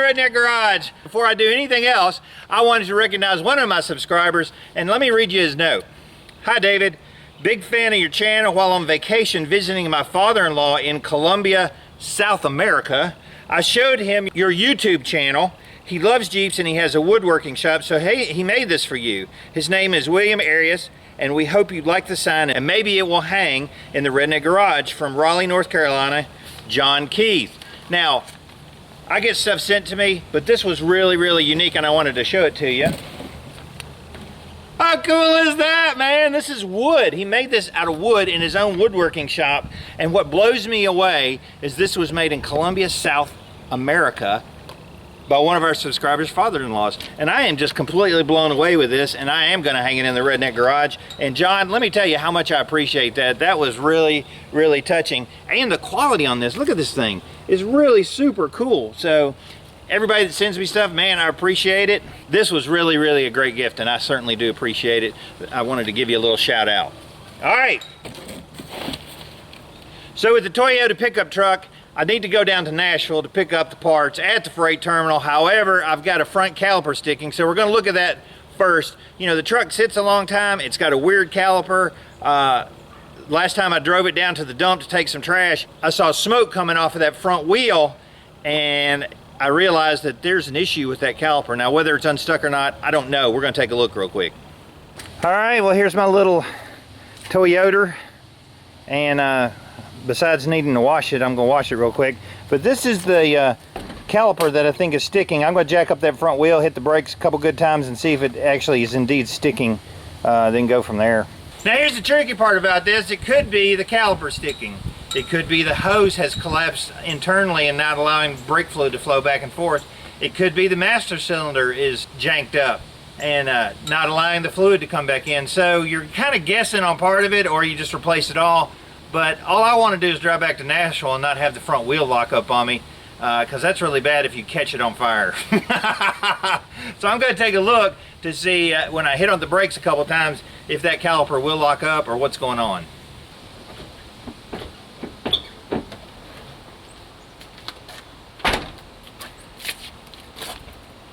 Redneck Garage. Before I do anything else, I wanted to recognize one of my subscribers, and let me read you his note. Hi David, big fan of your channel. While on vacation visiting my father-in-law in Colombia, South America, I showed him your YouTube channel. He loves Jeeps and he has a woodworking shop, so hey, he made this for you. His name is William Arias, and we hope you'd like the sign, and maybe it will hang in the Redneck Garage. From Raleigh, North Carolina, John Keith. Now, I get stuff sent to me, but this was really, really unique, and I wanted to show it to you. How cool is that, man? This is wood. He made this out of wood in his own woodworking shop, and what blows me away is this was made in Colombia, South America, by one of our subscribers' father-in-laws. And I am just completely blown away with this, and I am gonna hang it in the Redneck Garage. And John, let me tell you how much I appreciate that. That was really, really touching. And the quality on this, look at this thing, is really super cool. So everybody that sends me stuff, man, I appreciate it. This was really, really a great gift, and I certainly do appreciate it. I wanted to give you a little shout out. All right. So with the Toyota pickup truck, I need to go down to Nashville to pick up the parts at the freight terminal. However, I've got a front caliper sticking, so we're going to look at that first. You know, the truck sits a long time. It's got a weird caliper. Last time I drove it down to the dump to take some trash, I saw smoke coming off of that front wheel, and I realized that there's an issue with that caliper. Now, whether it's unstuck or not, I don't know. We're going to take a look real quick. All right, well, here's my little Toyota, and besides needing to wash it, I'm going to wash it real quick. But this is the caliper that I think is sticking. I'm going to jack up that front wheel, hit the brakes a couple good times, and see if it actually is indeed sticking, then go from there. Now here's the tricky part about this. It could be the caliper sticking. It could be the hose has collapsed internally and not allowing brake fluid to flow back and forth. It could be the master cylinder is janked up and not allowing the fluid to come back in. So you're kind of guessing on part of it, or you just replace it all. But all I want to do is drive back to Nashville and not have the front wheel lock up on me, because that's really bad if you catch it on fire. So I'm going to take a look to see when I hit on the brakes a couple times if that caliper will lock up or what's going on.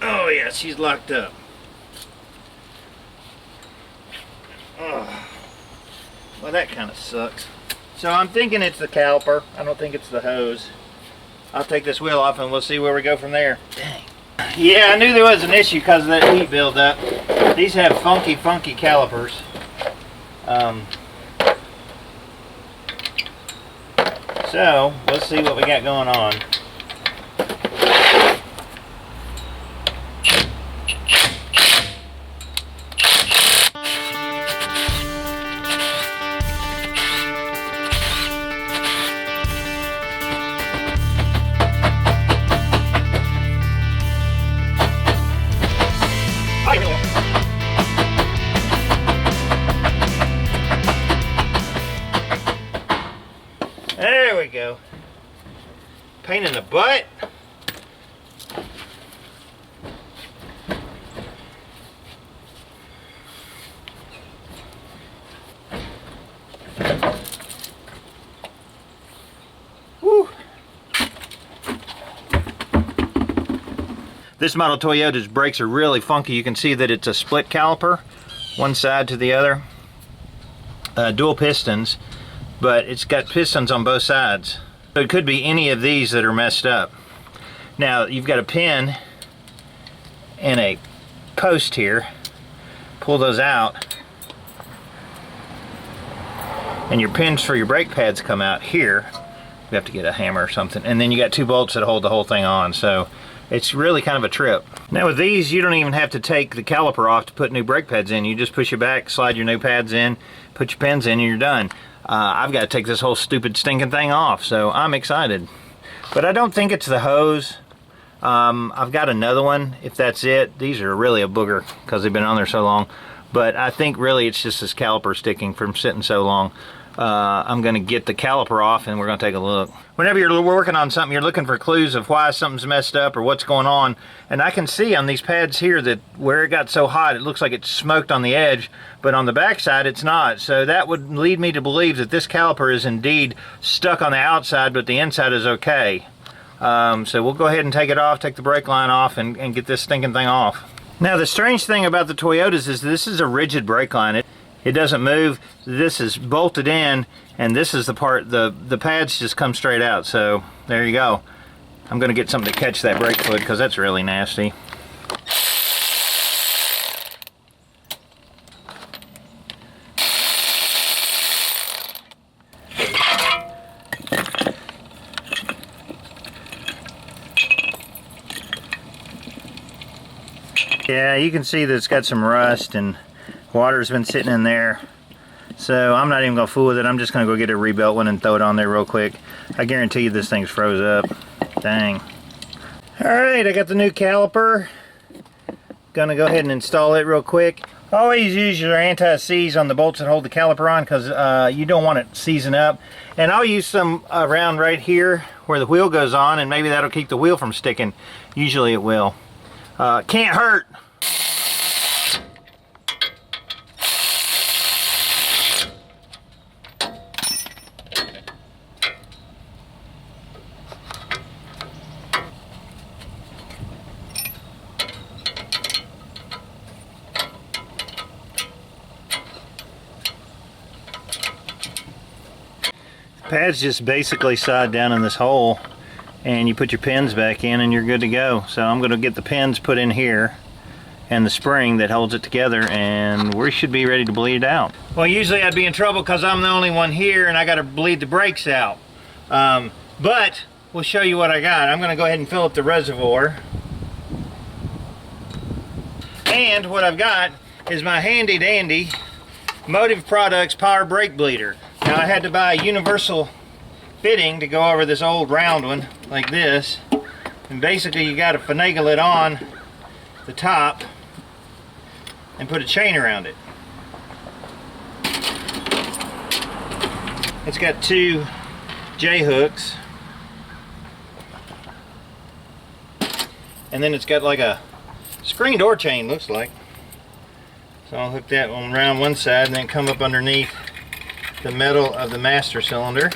Oh yeah, she's locked up. Oh, well, that kind of sucks. So I'm thinking it's the caliper. I don't think it's the hose. I'll take this wheel off and we'll see where we go from there. Dang. Yeah, I knew there was an issue because of that heat buildup. These have funky calipers. So let's see what we got going on. There we go. Pain in the butt. Woo. This model Toyota's brakes are really funky. You can see that it's a split caliper, one side to the other. Dual pistons, but it's got pistons on both sides. So it could be any of these that are messed up. Now you've got a pin and a post here. Pull those out, and your pins for your brake pads come out here. You have to get a hammer or something, and then you got two bolts that hold the whole thing on. So it's really kind of a trip. Now with these, you don't even have to take the caliper off to put new brake pads in. You just push it back, slide your new pads in, put your pins in, and you're done. I've got to take this whole stupid stinking thing off, so I'm excited. But I don't think it's the hose. I've got another one, if that's it. These are really a booger because they've been on there so long. But I think really it's just this caliper sticking from sitting so long. I'm going to get the caliper off and we're going to take a look. Whenever you're working on something, you're looking for clues of why something's messed up or what's going on. And I can see on these pads here that where it got so hot, it looks like it's smoked on the edge, but on the back side it's not. So that would lead me to believe that this caliper is indeed stuck on the outside, but the inside is okay. So we'll go ahead and take it off, take the brake line off, and get this stinking thing off. Now the strange thing about the Toyotas is this is a rigid brake line. It doesn't move. This is bolted in, and this is the part, the pads just come straight out. So there you go. I'm going to get something to catch that brake fluid because that's really nasty. Yeah, you can see that it's got some rust and water's been sitting in there. So I'm not even going to fool with it. I'm just going to go get a rebuilt one and throw it on there real quick. I guarantee you this thing's froze up. Dang. Alright, I got the new caliper. Gonna go ahead and install it real quick. Always use your anti-seize on the bolts that hold the caliper on because you don't want it seizing up. And I'll use some around right here where the wheel goes on, and maybe that'll keep the wheel from sticking. Usually it will. Can't hurt. Pads just basically slide down in this hole, and you put your pins back in and you're good to go. So I'm going to get the pins put in here and the spring that holds it together, and we should be ready to bleed it out. Well, usually I'd be in trouble because I'm the only one here and I got to bleed the brakes out. But we'll show you what I got. I'm going to go ahead and fill up the reservoir. And what I've got is my handy dandy Motive Products Power Brake Bleeder. Now I had to buy a universal fitting to go over this old round one like this, and basically you got to finagle it on the top and put a chain around it. It's got 2 J hooks, and then it's got like a screen door chain, looks like. So I'll hook that one around one side and then come up underneath the metal of the master cylinder.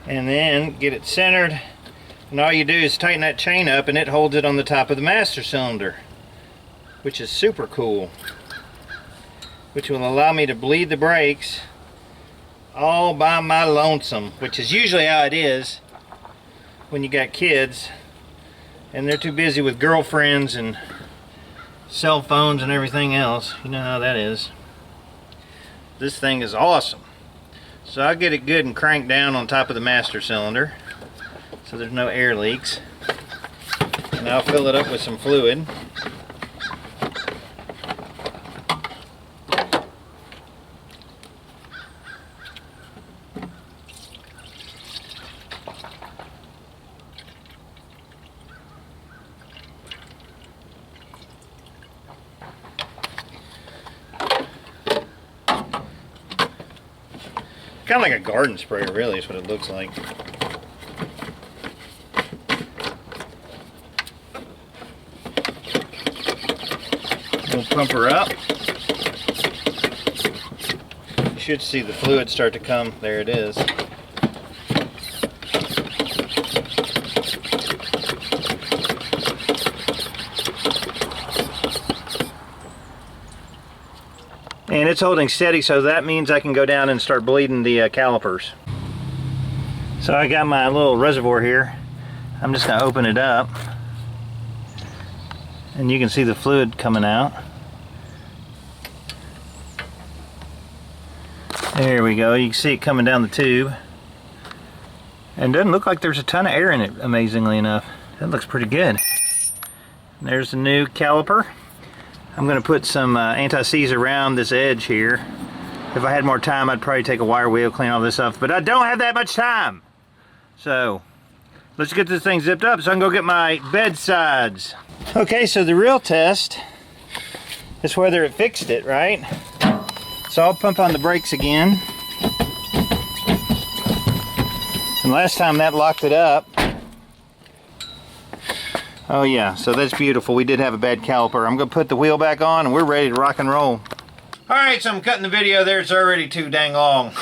And then get it centered, and all you do is tighten that chain up and it holds it on the top of the master cylinder, which is super cool, which will allow me to bleed the brakes all by my lonesome, which is usually how it is when you got kids and they're too busy with girlfriends and cell phones and everything else. You know how that is. This thing is awesome. So I'll get it good and cranked down on top of the master cylinder so there's no air leaks, and I'll fill it up with some fluid. Kind of like a garden sprayer, really, is what it looks like. We'll pump her up. You should see the fluid start to come. There it is. And it's holding steady, so that means I can go down and start bleeding the calipers. So I got my little reservoir here. I'm just going to open it up, and you can see the fluid coming out. There we go. You can see it coming down the tube. And it doesn't look like there's a ton of air in it, amazingly enough. That looks pretty good. And there's the new caliper. I'm going to put some anti-seize around this edge here. If I had more time, I'd probably take a wire wheel, clean all this up, but I don't have that much time. So let's get this thing zipped up so I can go get my bedsides. Okay, so the real test is whether it fixed it, right? So I'll pump on the brakes again. And last time that locked it up. Oh yeah, so that's beautiful. We did have a bad caliper. I'm going to put the wheel back on and we're ready to rock and roll. Alright, so I'm cutting the video there. It's already too dang long.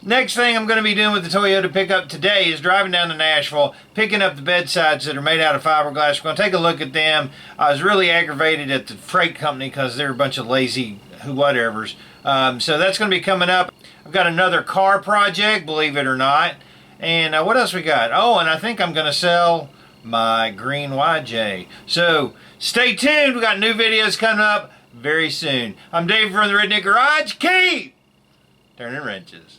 Next thing I'm going to be doing with the Toyota pickup today is driving down to Nashville, picking up the bedsides that are made out of fiberglass. We're going to take a look at them. I was really aggravated at the freight company because they're a bunch of lazy whatevers. So that's going to be coming up. I've got another car project, believe it or not. And what else we got? Oh, and I think I'm going to sell my green YJ. So stay tuned. We got new videos coming up very soon. I'm Dave from the Redneck Garage. Keep turning wrenches.